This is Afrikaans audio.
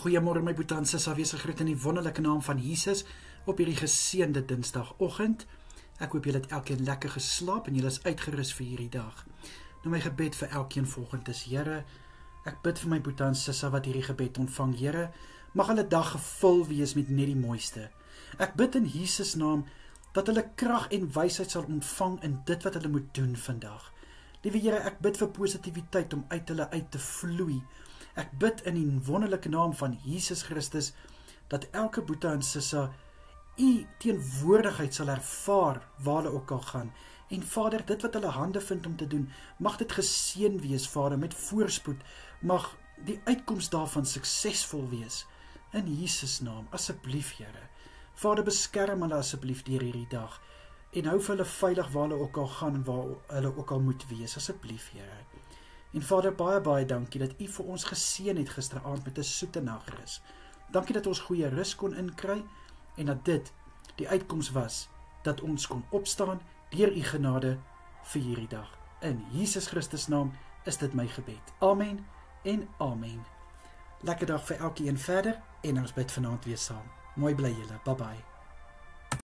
Goeiemôre my boetie en sissa, wees gegroet in die wonderlike naam van Jesus op hierdie geseënde Dinsdagoggend. Ek hoop julle het elkeen lekker geslaap en julle is uitgerus vir hierdie dag. Nou my gebed vir elkeen volgend is, Here, ek bid vir my boetie en sissa wat hierdie gebed ontvang, Here, mag hulle dag gevul wees met net die mooiste. Ek bid in Jesus naam dat hulle krag en wysheid sal ontvang in dit wat hulle moet doen vandag. Liewe Here, ek bid vir positiwiteit om uit hulle uit te vloei. Ek bid in die wonderlike naam van Jesus Christus dat elke boetie en sissa U teenwoordigheid sal ervaar waar hulle ook al gaan. En Vader, dit wat hulle hande vind om te doen, mag dit geseën wees, Vader, met voorspoed. Mag die uitkoms daarvan suksesvol wees. In Jesus naam, asseblief, Here. Vader, beskerm hulle asseblief deur hierdie dag en hou vir hulle veilig waar hulle ook al gaan en waar hulle ook al moet wees, asseblief, Here. En Vader, baie dankie dat U vir ons geseën het gisteraand met 'n soete nagrus. Dankie dat ons goeie rus kon inkry en dat dit die uitkoms was dat ons kon opstaan deur U genade vir hierdie dag. In Jesus Christus naam is dit my gebed. Amen en amen. Lekker dag vir elkeen verder en ons bid vanaand weer saam. Mooi bly julle. Bye bye.